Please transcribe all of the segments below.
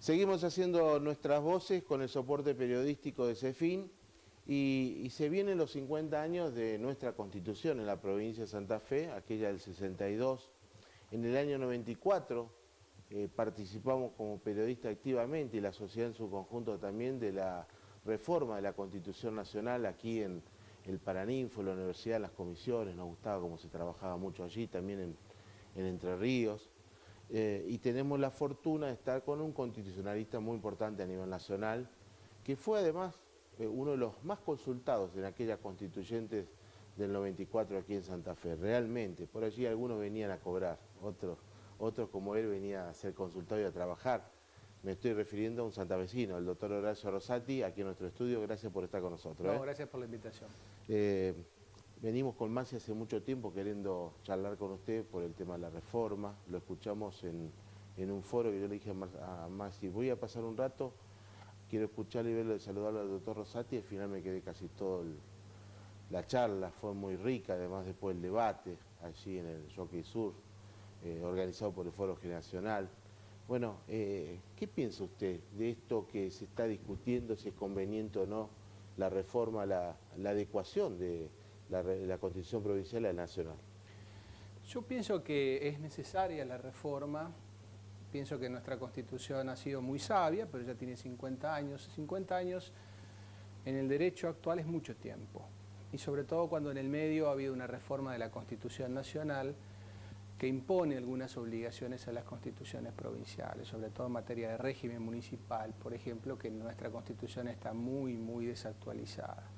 Seguimos haciendo nuestras voces con el soporte periodístico de CEFIN y se vienen los 50 años de nuestra Constitución en la provincia de Santa Fe, aquella del 62. En el año 94 participamos como periodista activamente y la sociedad en su conjunto también de la reforma de la Constitución Nacional aquí en el Paraninfo, en la universidad, en las comisiones. Nos gustaba cómo se trabajaba mucho allí, también en Entre Ríos. Y tenemos la fortuna de estar con un constitucionalista muy importante a nivel nacional, que fue además uno de los más consultados en aquellas constituyentes del 94 aquí en Santa Fe, realmente. Por allí algunos venían a cobrar, otros como él venían a ser consultado y a trabajar. Me estoy refiriendo a un santafesino, el doctor Horacio Rosati, aquí en nuestro estudio. Gracias por estar con nosotros. No, gracias por la invitación. Venimos con Maxi hace mucho tiempo queriendo charlar con usted por el tema de la reforma. Lo escuchamos en un foro que yo le dije a Maxi, voy a pasar un rato, quiero escucharle y verlo, saludarlo al doctor Rosati. Al final me quedé casi todo la charla, fue muy rica, además después el debate allí en el Jockey Sur, organizado por el Foro Generacional. Bueno, ¿qué piensa usted de esto que se está discutiendo, si es conveniente o no la reforma, la adecuación de la Constitución Provincial a la Nacional? Yo pienso que es necesaria la reforma. Pienso que nuestra Constitución ha sido muy sabia, pero ya tiene 50 años. 50 años en el derecho actual es mucho tiempo. Y sobre todo cuando en el medio ha habido una reforma de la Constitución Nacional que impone algunas obligaciones a las constituciones provinciales, sobre todo en materia de régimen municipal, por ejemplo, que nuestra Constitución está muy desactualizada.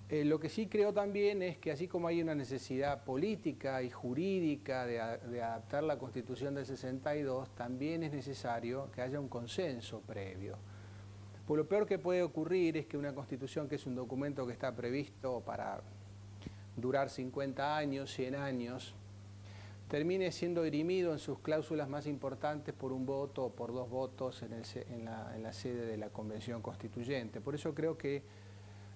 Lo que sí creo también es que así como hay una necesidad política y jurídica de adaptar la Constitución del 62, también es necesario que haya un consenso previo. Pues lo peor que puede ocurrir es que una Constitución, que es un documento que está previsto para durar 50 años, 100 años, termine siendo dirimido en sus cláusulas más importantes por un voto o por dos votos en la sede de la Convención Constituyente. Por eso creo que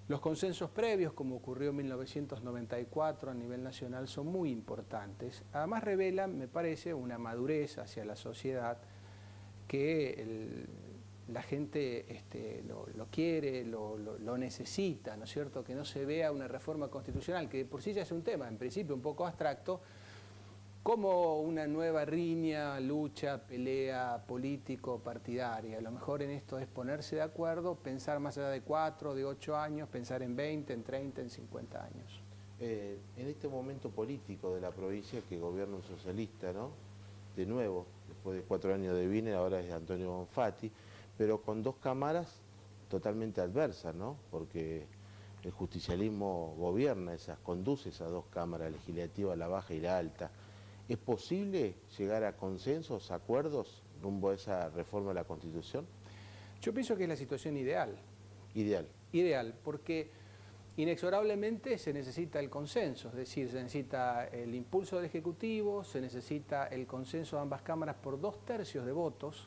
los consensos previos, como ocurrió en 1994 a nivel nacional, son muy importantes. Además revelan, me parece, una madurez hacia la sociedad que la gente lo quiere, lo necesita, ¿no es cierto? Que no se vea una reforma constitucional, que por sí ya es un tema, en principio un poco abstracto, como una nueva riña, lucha, pelea político-partidaria. Lo mejor en esto es ponerse de acuerdo, pensar más allá de 4, de 8 años, pensar en 20, en 30, en 50 años. En este momento político de la provincia que gobierna un socialista, ¿no? De nuevo, después de 4 años de Wiener, ahora es Antonio Bonfatti, pero con dos cámaras totalmente adversas, ¿no? Porque el justicialismo gobierna conduce esas dos cámaras legislativas, la baja y la alta. ¿Es posible llegar a consensos, acuerdos rumbo a esa reforma de la Constitución? Yo pienso que es la situación ideal. Ideal. Ideal, porque inexorablemente se necesita el consenso, es decir, se necesita el impulso del Ejecutivo, se necesita el consenso de ambas cámaras por 2/3 de votos,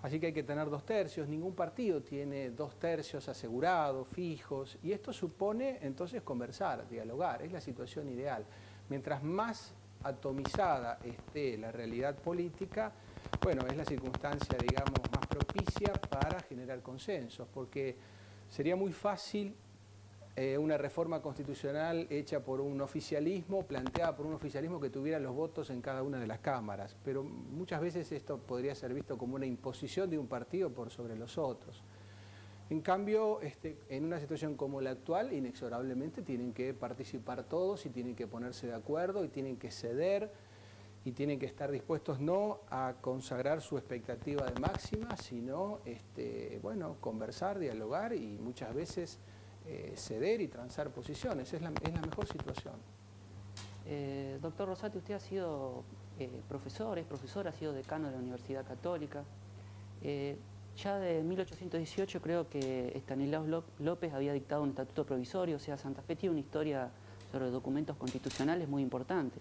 así que hay que tener 2/3, ningún partido tiene 2/3 asegurados, fijos, y esto supone entonces conversar, dialogar, es la situación ideal. Mientras más atomizada esté la realidad política, bueno, es la circunstancia, digamos, más propicia para generar consensos, porque sería muy fácil una reforma constitucional hecha por un oficialismo, planteada por un oficialismo que tuviera los votos en cada una de las cámaras, pero muchas veces esto podría ser visto como una imposición de un partido por sobre los otros. En cambio, en una situación como la actual, inexorablemente tienen que participar todos y tienen que ponerse de acuerdo y tienen que ceder y tienen que estar dispuestos no a consagrar su expectativa de máxima, sino bueno, conversar, dialogar y muchas veces ceder y transar posiciones. Es la mejor situación. Doctor Rosati, usted ha sido profesor, es profesor, ha sido decano de la Universidad Católica. Ya de 1818 creo que Estanislao López había dictado un estatuto provisorio, o sea, Santa Fe tiene una historia sobre documentos constitucionales muy importante.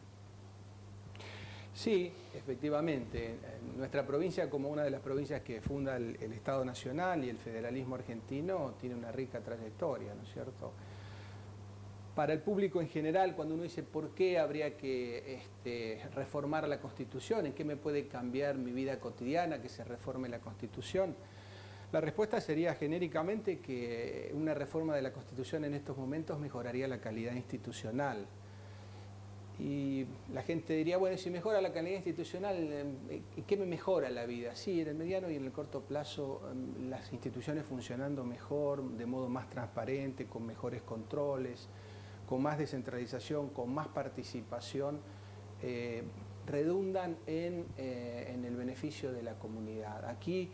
Sí, efectivamente. Nuestra provincia, como una de las provincias que funda el Estado Nacional y el federalismo argentino, tiene una rica trayectoria, ¿no es cierto? para el público en general, cuando uno dice por qué habría que reformar la Constitución, en qué me puede cambiar mi vida cotidiana que se reforme la Constitución, la respuesta sería genéricamente que una reforma de la Constitución en estos momentos mejoraría la calidad institucional. Y la gente diría, bueno, si mejora la calidad institucional, ¿qué me mejora la vida? Sí, en el mediano y en el corto plazo, las instituciones funcionando mejor, de modo más transparente, con mejores controles, con más descentralización, con más participación, redundan en el beneficio de la comunidad. Aquí,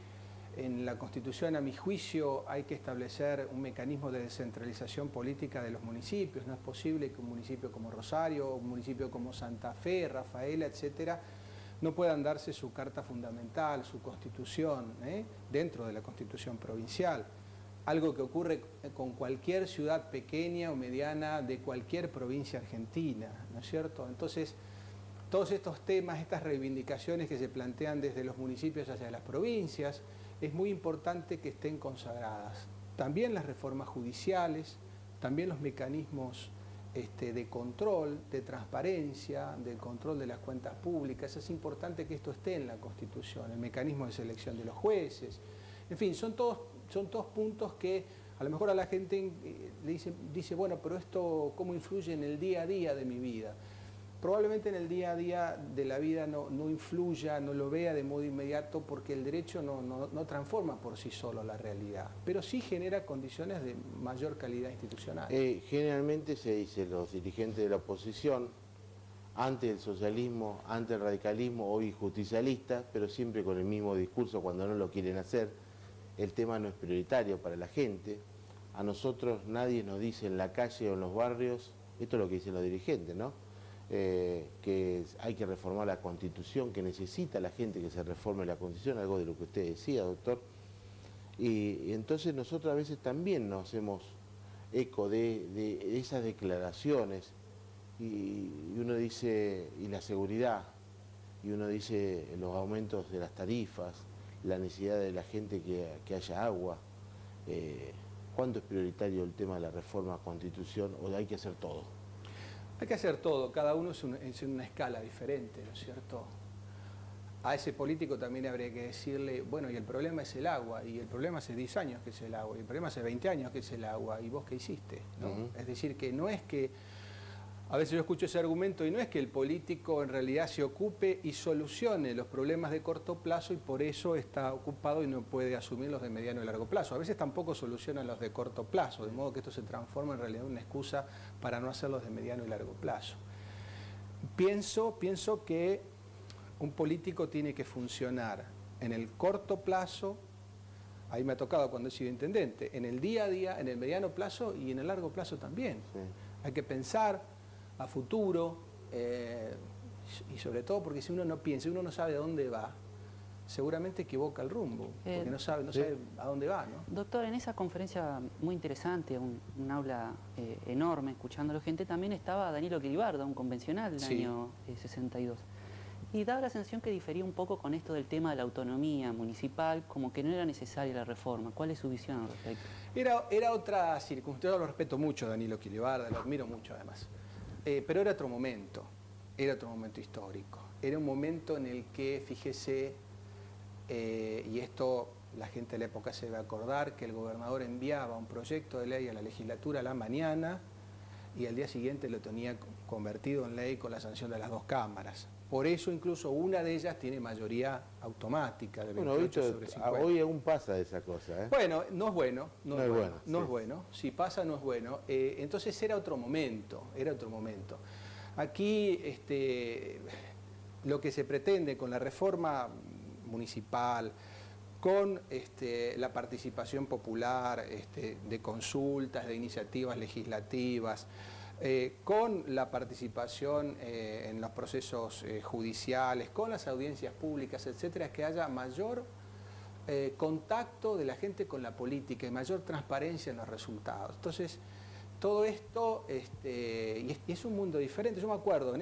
en la Constitución, a mi juicio, hay que establecer un mecanismo de descentralización política de los municipios. No es posible que un municipio como Rosario, un municipio como Santa Fe, Rafaela, etcétera, no puedan darse su carta fundamental, su Constitución, dentro de la Constitución provincial. Algo que ocurre con cualquier ciudad pequeña o mediana de cualquier provincia argentina, ¿no es cierto? Entonces, todos estos temas, estas reivindicaciones que se plantean desde los municipios hacia las provincias, es muy importante que estén consagradas. También las reformas judiciales, también los mecanismos de control, de transparencia, del control de las cuentas públicas. Es importante que esto esté en la Constitución, el mecanismo de selección de los jueces. En fin, son todos puntos que a lo mejor a la gente le dice, bueno, pero esto ¿cómo influye en el día a día de mi vida? Probablemente en el día a día de la vida no influya, no lo vea de modo inmediato, porque el derecho no transforma por sí solo la realidad, pero sí genera condiciones de mayor calidad institucional. Generalmente se dice, los dirigentes de la oposición, ante el socialismo, ante el radicalismo, hoy justicialista, pero siempre con el mismo discurso cuando no lo quieren hacer. El tema no es prioritario para la gente. A nosotros nadie nos dice en la calle o en los barrios, esto es lo que dicen los dirigentes, ¿no? Que hay que reformar la Constitución, que necesita la gente que se reforme la Constitución, algo de lo que usted decía, doctor. Y entonces nosotros a veces también nos hacemos eco de esas declaraciones y uno dice, y la seguridad, y uno dice los aumentos de las tarifas, la necesidad de la gente que haya agua. ¿Cuánto es prioritario el tema de la reforma a la Constitución o hay que hacer todo? Hay que hacer todo, cada uno es en una escala diferente, ¿no es cierto? A ese político también habría que decirle, bueno, y el problema es el agua, y el problema hace 10 años que es el agua, y el problema hace 20 años que es el agua, y vos qué hiciste, ¿no? Es decir, que no es que, a veces yo escucho ese argumento, y no es que el político en realidad se ocupe y solucione los problemas de corto plazo y por eso está ocupado y no puede asumir los de mediano y largo plazo. A veces tampoco solucionan los de corto plazo, de modo que esto se transforma en realidad en una excusa para no hacer los de mediano y largo plazo. Pienso que un político tiene que funcionar en el corto plazo, ahí me ha tocado cuando he sido intendente, en el día a día, en el mediano plazo y en el largo plazo también. Sí. Hay que pensar a futuro, y sobre todo porque si uno no piensa, uno no sabe a dónde va, seguramente equivoca el rumbo, porque no sabe a dónde va, ¿no? Doctor, en esa conferencia muy interesante, un aula enorme, escuchando a la gente, también estaba Danilo Quilibarda, un convencional del año 62. Y daba la sensación que difería un poco con esto del tema de la autonomía municipal, como que no era necesaria la reforma. ¿Cuál es su visión al respecto? Era otra circunstancia, lo respeto mucho, Danilo Quilibarda, lo admiro mucho además. Pero era otro momento histórico. Era un momento en el que, fíjese, y esto la gente de la época se debe acordar, que el gobernador enviaba un proyecto de ley a la legislatura a la mañana y al día siguiente lo tenía convertido en ley con la sanción de las dos cámaras. Por eso incluso una de ellas tiene mayoría automática de 28 sobre 50. Hoy aún pasa esa cosa, ¿eh? Bueno, no es bueno, no es bueno. Si pasa, no es bueno. Entonces era otro momento. Aquí lo que se pretende con la reforma municipal, con la participación popular, de consultas, de iniciativas legislativas, con la participación en los procesos judiciales, con las audiencias públicas, etcétera, es que haya mayor contacto de la gente con la política y mayor transparencia en los resultados. Entonces, todo esto, y es un mundo diferente. Yo me acuerdo en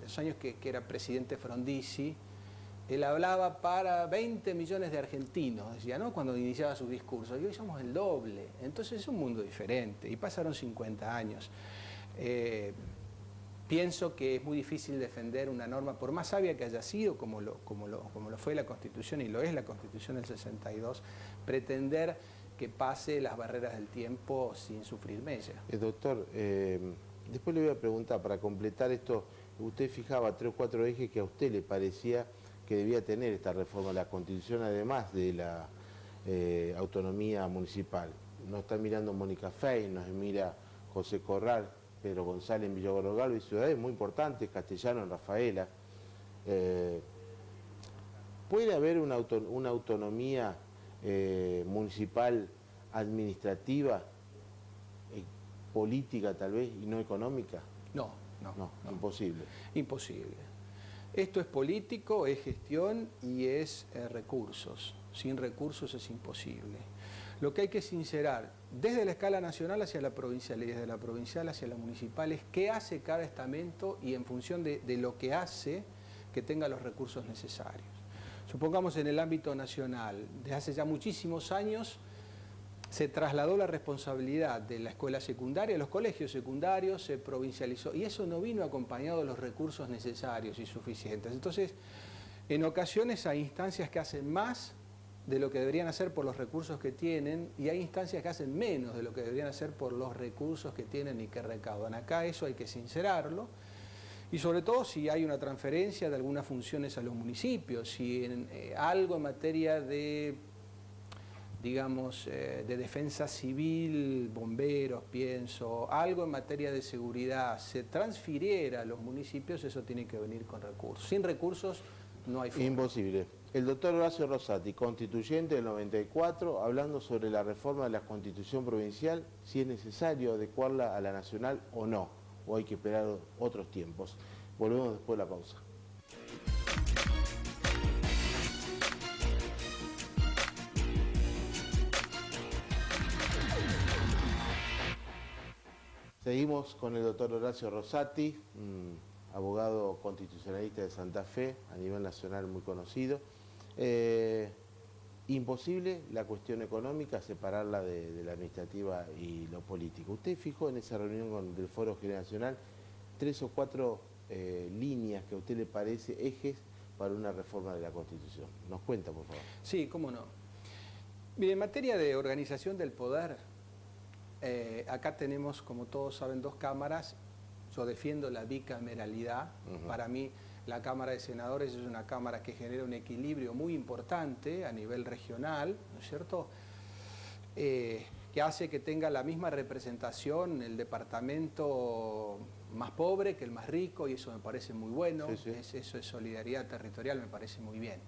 los años que era presidente Frondizi, él hablaba para 20 millones de argentinos, decía, ¿no? Cuando iniciaba su discurso, y hoy somos el doble. Entonces es un mundo diferente, y pasaron 50 años. Pienso que es muy difícil defender una norma, por más sabia que haya sido, como lo fue la Constitución, y lo es la Constitución del 62, pretender que pase las barreras del tiempo sin sufrir mella. Doctor, después le voy a preguntar, para completar esto, usted fijaba 3 o 4 ejes que a usted le parecía que debía tener esta reforma de la Constitución, además de la autonomía municipal. Nos está mirando Mónica Fey, nos mira José Corral, Pedro González en Villagoro Galvo y ciudades muy importantes, Castellano en Rafaela. ¿Puede haber una autonomía municipal administrativa, política tal vez, y no económica? No. Imposible. Imposible. Esto es político, es gestión y es recursos. Sin recursos es imposible. Lo que hay que sincerar desde la escala nacional hacia la provincial y desde la provincial hacia la municipal es qué hace cada estamento y en función de lo que hace que tenga los recursos necesarios. Supongamos en el ámbito nacional, desde hace ya muchísimos años se trasladó la responsabilidad de la escuela secundaria, los colegios secundarios, se provincializó y eso no vino acompañado de los recursos necesarios y suficientes. Entonces, en ocasiones hay instancias que hacen más de lo que deberían hacer por los recursos que tienen y hay instancias que hacen menos de lo que deberían hacer por los recursos que tienen y que recaudan. Acá eso hay que sincerarlo y sobre todo si hay una transferencia de algunas funciones a los municipios, si en algo en materia de, digamos, de defensa civil, bomberos, pienso, algo en materia de seguridad se transfiriera a los municipios, eso tiene que venir con recursos. Sin recursos no hay forma. Imposible. El doctor Horacio Rosati, constituyente del 94, hablando sobre la reforma de la Constitución provincial, si es necesario adecuarla a la nacional o no, o hay que esperar otros tiempos. Volvemos después de la pausa. Seguimos con el doctor Horacio Rosati, abogado constitucionalista de Santa Fe, a nivel nacional muy conocido. Imposible la cuestión económica, separarla de la administrativa y lo político. Usted fijó en esa reunión del Foro General Nacional 3 o 4 líneas que a usted le parece ejes para una reforma de la Constitución. ¿Nos cuenta, por favor? Sí, cómo no. Mire, en materia de organización del poder, acá tenemos, como todos saben, 2 cámaras. Yo defiendo la bicameralidad. Para mí, la Cámara de Senadores es una cámara que genera un equilibrio muy importante a nivel regional, ¿no es cierto? Que hace que tenga la misma representación el departamento más pobre que el más rico, y eso me parece muy bueno. Sí. Eso es solidaridad territorial, me parece muy bien.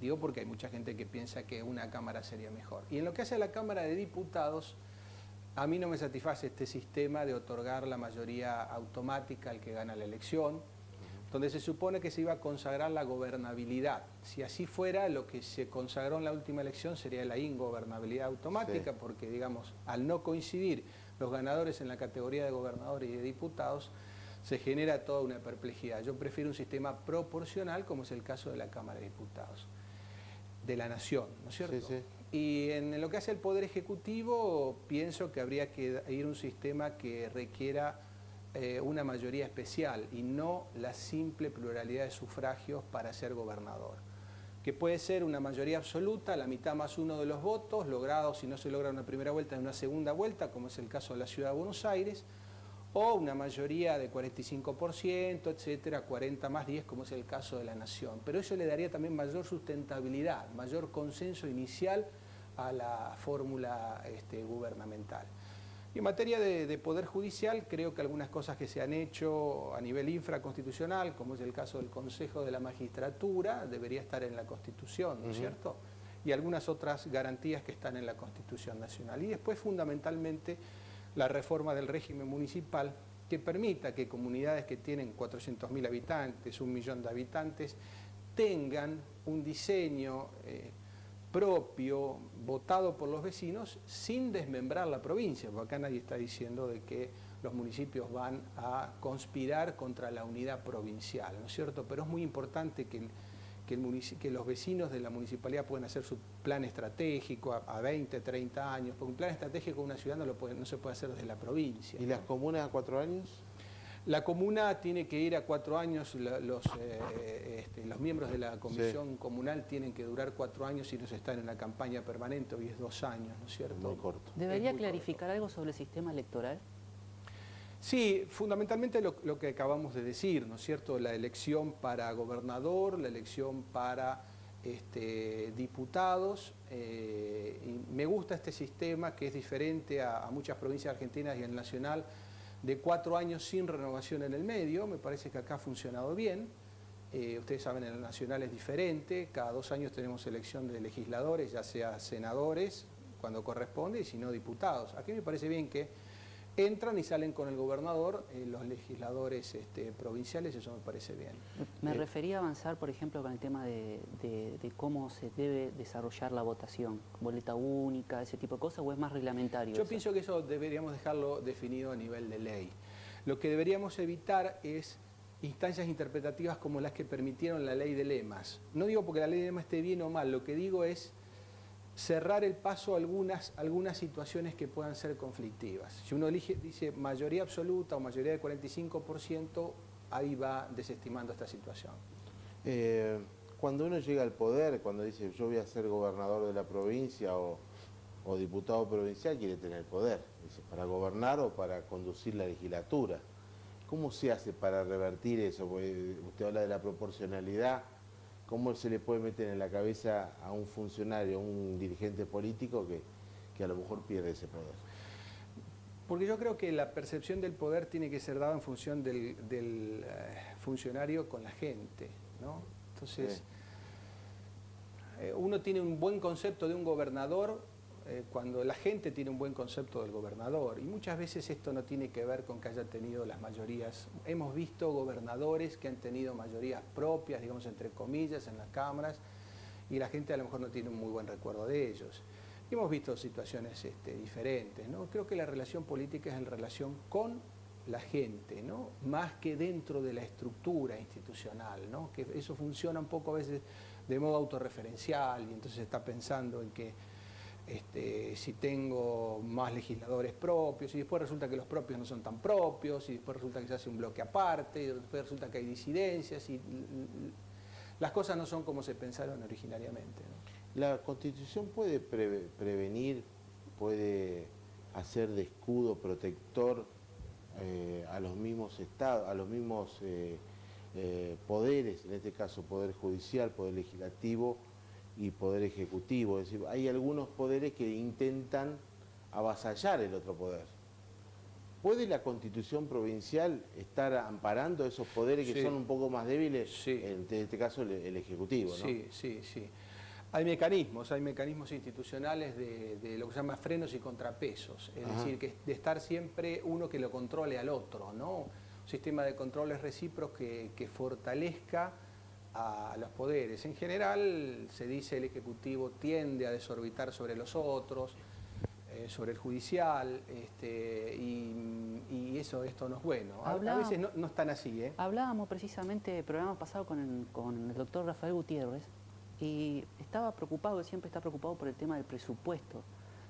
Digo porque hay mucha gente que piensa que una cámara sería mejor. Y en lo que hace a la Cámara de Diputados, a mí no me satisface este sistema de otorgar la mayoría automática al que gana la elección, donde se supone que se iba a consagrar la gobernabilidad. Si así fuera, lo que se consagró en la última elección sería la ingobernabilidad automática, sí, porque, digamos, al no coincidir los ganadores en la categoría de gobernadores y de diputados, se genera toda una perplejidad. Yo prefiero un sistema proporcional, como es el caso de la Cámara de Diputados, de la Nación, ¿no es cierto? Sí, sí. Y en lo que hace el Poder Ejecutivo, pienso que habría que ir a un sistema que requiera una mayoría especial y no la simple pluralidad de sufragios para ser gobernador. Que puede ser una mayoría absoluta, la mitad más 1 de los votos, logrados si no se logra una primera vuelta, en una segunda vuelta, como es el caso de la Ciudad de Buenos Aires, o una mayoría de 45%, etcétera, 40 más 10, como es el caso de la Nación. Pero eso le daría también mayor sustentabilidad, mayor consenso inicial a la fórmula gubernamental. Y en materia de Poder Judicial, creo que algunas cosas que se han hecho a nivel infraconstitucional, como es el caso del Consejo de la Magistratura, debería estar en la Constitución, ¿no es cierto? Y algunas otras garantías que están en la Constitución Nacional. Y después, fundamentalmente, la reforma del régimen municipal, que permita que comunidades que tienen 400.000 habitantes, 1 millón de habitantes, tengan un diseño propio, votado por los vecinos, sin desmembrar la provincia, porque acá nadie está diciendo de que los municipios van a conspirar contra la unidad provincial, ¿no es cierto? Pero es muy importante que que los vecinos de la municipalidad pueden hacer su plan estratégico a 20, 30 años, porque un plan estratégico de una ciudad no se puede hacer desde la provincia. ¿Y las comunas a 4 años? La comuna tiene que ir a 4 años, los miembros de la comisión comunal tienen que durar 4 años si no se están en la campaña permanente, hoy es 2 años, ¿no es cierto? Muy corto. ¿Debería clarificar algo sobre el sistema electoral? Sí, fundamentalmente lo que acabamos de decir, ¿no es cierto? La elección para gobernador, la elección para diputados. Y me gusta este sistema que es diferente a muchas provincias argentinas y el nacional, de 4 años sin renovación en el medio. Me parece que acá ha funcionado bien. Ustedes saben, en el nacional es diferente. Cada 2 años tenemos elección de legisladores, ya sea senadores, cuando corresponde, y si no, diputados. Aquí me parece bien que entran y salen con el gobernador los legisladores provinciales, eso me parece bien. Me refería a avanzar, por ejemplo, con el tema de cómo se debe desarrollar la votación, boleta única, ese tipo de cosas, ¿o es más reglamentario? Yo pienso que eso deberíamos dejarlo definido a nivel de ley. Lo que deberíamos evitar es instancias interpretativas como las que permitieron la ley de lemas. No digo porque la ley de lemas esté bien o mal, lo que digo es cerrar el paso a algunas situaciones que puedan ser conflictivas. Si uno dice mayoría absoluta o mayoría de 45%, ahí va desestimando esta situación. Cuando uno llega al poder, cuando dice yo voy a ser gobernador de la provincia o diputado provincial, quiere tener poder. Dice, para gobernar o para conducir la legislatura. ¿Cómo se hace para revertir eso? Porque usted habla de la proporcionalidad. ¿Cómo se le puede meter en la cabeza a un funcionario, a un dirigente político que a lo mejor pierde ese poder? Porque yo creo que la percepción del poder tiene que ser dada en función del funcionario con la gente, ¿no? Entonces, uno tiene un buen concepto de un gobernador cuando la gente tiene un buen concepto del gobernador. Y muchas veces esto no tiene que ver con que haya tenido las mayorías. Hemos visto gobernadores que han tenido mayorías propias, digamos entre comillas, en las cámaras, y la gente a lo mejor no tiene un muy buen recuerdo de ellos. Y hemos visto situaciones diferentes, ¿no? Creo que la relación política es en relación con la gente, ¿no? Más que dentro de la estructura institucional, ¿no? Que eso funciona un poco a veces de modo autorreferencial y entonces se está pensando en que si tengo más legisladores propios y después resulta que los propios no son tan propios y después resulta que se hace un bloque aparte y después resulta que hay disidencias y las cosas no son como se pensaron originariamente, ¿no? ¿La Constitución puede prevenir, puede hacer de escudo protector a los mismos estados, a los mismos poderes, en este caso poder judicial, poder legislativo y poder ejecutivo? Es decir, hay algunos poderes que intentan avasallar el otro poder. ¿Puede la Constitución provincial estar amparando esos poderes que son un poco más débiles? Sí. En este caso el ejecutivo, ¿no? Sí, sí, sí. Hay mecanismos institucionales de lo que se llama frenos y contrapesos, es decir, que de estar siempre uno que lo controle al otro, ¿no? Un sistema de controles recíprocos que fortalezca a los poderes. En general se dice el Ejecutivo tiende a desorbitar sobre los otros, sobre el judicial, y esto no es bueno. A veces no es tan así, ¿eh? Hablábamos precisamente el programa pasado con el doctor Rafael Gutiérrez y estaba preocupado, él siempre está preocupado por el tema del presupuesto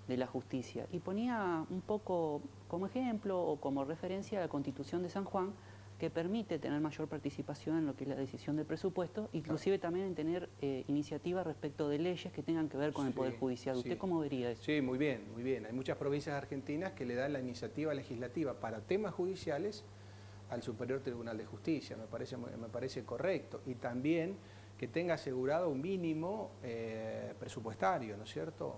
de la justicia y ponía un poco como ejemplo o como referencia a la Constitución de San Juan, que permite tener mayor participación en lo que es la decisión del presupuesto, inclusive también en tener iniciativas respecto de leyes que tengan que ver con el Poder Judicial. ¿Usted cómo vería eso? Sí, muy bien, muy bien. Hay muchas provincias argentinas que le dan la iniciativa legislativa para temas judiciales al Superior Tribunal de Justicia, me parece correcto. Y también que tenga asegurado un mínimo presupuestario, ¿no es cierto?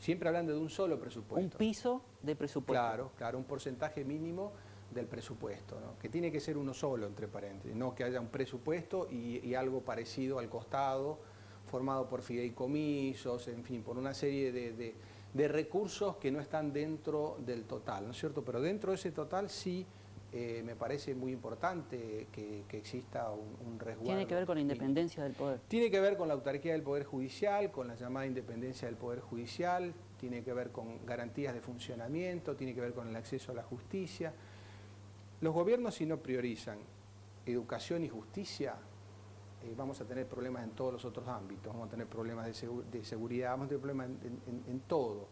Siempre hablando de un solo presupuesto. Un piso de presupuesto. Claro, claro, un porcentaje mínimo del presupuesto, ¿no? Que tiene que ser uno solo, entre paréntesis, no que haya un presupuesto y algo parecido al costado, formado por fideicomisos, en fin, por una serie de recursos que no están dentro del total, ¿no es cierto? Pero dentro de ese total sí me parece muy importante que exista un resguardo. Tiene que ver con la independencia del poder. Tiene que ver con la autarquía del Poder Judicial, con la llamada independencia del Poder Judicial, tiene que ver con garantías de funcionamiento, tiene que ver con el acceso a la justicia. Los gobiernos, si no priorizan educación y justicia, vamos a tener problemas en todos los otros ámbitos, vamos a tener problemas de seguridad, vamos a tener problemas en todo.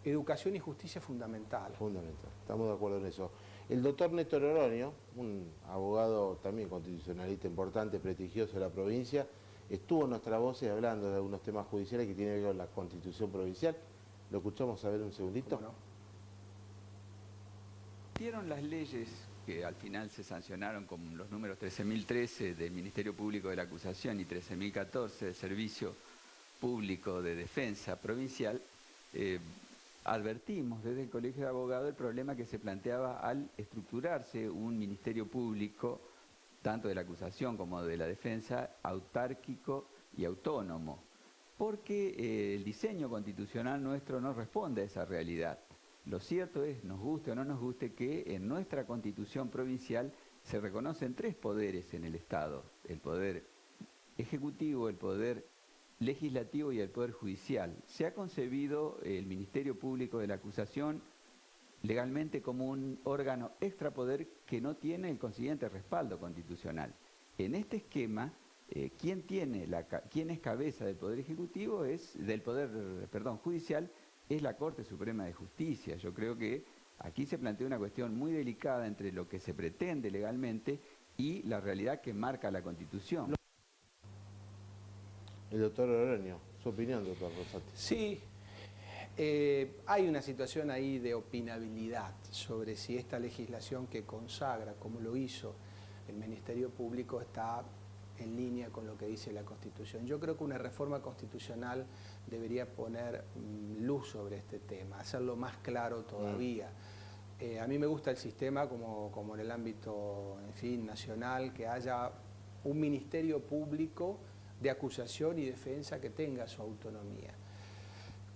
Educación y justicia es fundamental. Fundamental, estamos de acuerdo en eso. El doctor Néstor Oroño, un abogado también constitucionalista importante, prestigioso de la provincia, estuvo en Nuestras Voces hablando de algunos temas judiciales que tienen que ver con la Constitución provincial. ¿Lo escuchamos a ver un segundito? ¿Cómo no? Dieron las leyes que al final se sancionaron con los números 13.013 del Ministerio Público de la Acusación y 13.014 del Servicio Público de Defensa Provincial. Advertimos desde el Colegio de Abogados el problema que se planteaba al estructurarse un Ministerio Público, tanto de la acusación como de la defensa, autárquico y autónomo, porque el diseño constitucional nuestro no responde a esa realidad. Lo cierto es, nos guste o no nos guste, que en nuestra Constitución provincial se reconocen 3 poderes en el Estado: el poder ejecutivo, el poder legislativo y el Poder Judicial. Se ha concebido el Ministerio Público de la Acusación legalmente como un órgano extrapoder que no tiene el consiguiente respaldo constitucional. En este esquema, quien es cabeza del Poder Ejecutivo Judicial es la Corte Suprema de Justicia. Yo creo que aquí se plantea una cuestión muy delicada entre lo que se pretende legalmente y la realidad que marca la Constitución. El doctor Oroño, su opinión, doctor Rosati. Sí, hay una situación ahí de opinabilidad sobre si esta legislación que consagra, como lo hizo el Ministerio Público, está en línea con lo que dice la Constitución. Yo creo que una reforma constitucional debería poner luz sobre este tema, hacerlo más claro todavía. A mí me gusta el sistema como en el ámbito, en fin, nacional, que haya un Ministerio Público de acusación y defensa que tenga su autonomía.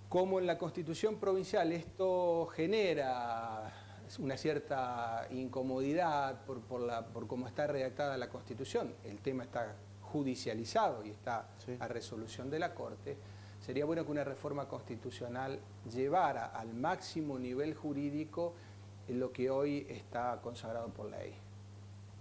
Como en la Constitución provincial esto genera una cierta incomodidad por cómo está redactada la Constitución, el tema está judicializado y está a resolución de la Corte, sería bueno que una reforma constitucional llevara al máximo nivel jurídico lo que hoy está consagrado por ley.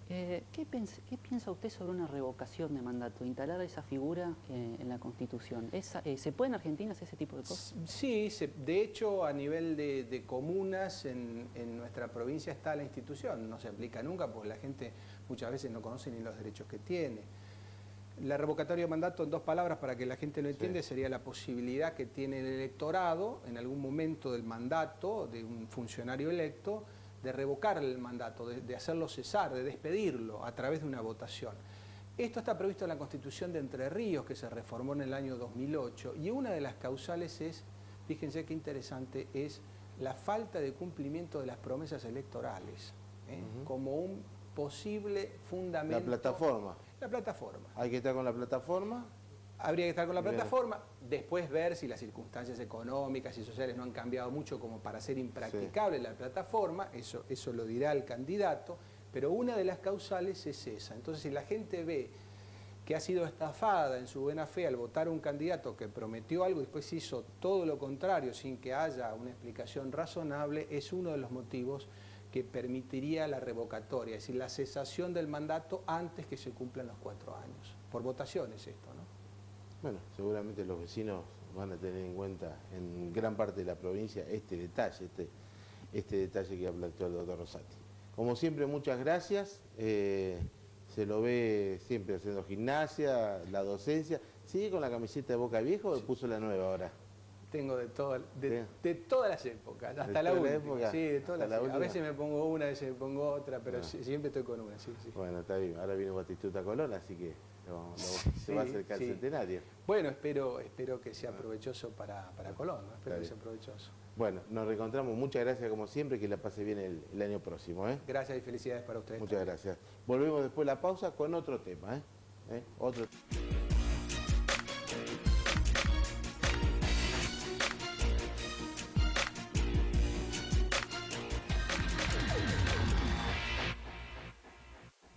¿Qué piensa usted sobre una revocación de mandato, instalar esa figura en la Constitución? ¿Se puede en Argentina hacer ese tipo de cosas? Sí, de hecho a nivel de comunas en nuestra provincia está la institución, no se aplica nunca porque la gente muchas veces no conoce ni los derechos que tiene. La revocatoria de mandato, en 2 palabras para que la gente lo entienda, sería la posibilidad que tiene el electorado en algún momento del mandato de un funcionario electo de revocar el mandato, de hacerlo cesar, de despedirlo a través de una votación. Esto está previsto en la Constitución de Entre Ríos, que se reformó en el año 2008, y una de las causales es, fíjense qué interesante, es la falta de cumplimiento de las promesas electorales, como un posible fundamento. La plataforma. La plataforma. ¿Hay que estar con la plataforma? Habría que estar con la plataforma, después ver si las circunstancias económicas y sociales no han cambiado mucho como para hacer impracticable la plataforma, eso lo dirá el candidato, pero una de las causales es esa. Entonces, si la gente ve que ha sido estafada en su buena fe al votar a un candidato que prometió algo y después hizo todo lo contrario sin que haya una explicación razonable, es uno de los motivos que permitiría la revocatoria, es decir, la cesación del mandato antes que se cumplan los 4 años. Por votaciones esto, ¿no? Bueno, seguramente los vecinos van a tener en cuenta en gran parte de la provincia este detalle que ha planteado el doctor Rosati. Como siempre, muchas gracias. Se lo ve siempre haciendo gimnasia, la docencia. ¿Sigue con la camiseta de Boca Vieja o puso la nueva ahora? Tengo de todas las épocas, hasta la última. Sí, de todas las épocas. A veces me pongo una, a veces me pongo otra, pero siempre estoy con una, sí. Bueno, está bien. Ahora viene Batistuta Colón, así que se va a acercar el centenario. Bueno, espero que sea provechoso para Colón, ¿no? Espero que sea provechoso. Bueno, nos reencontramos. Muchas gracias como siempre, que la pase bien el año próximo. Gracias y felicidades para ustedes. Muchas gracias. Volvemos después de la pausa con otro tema. Otro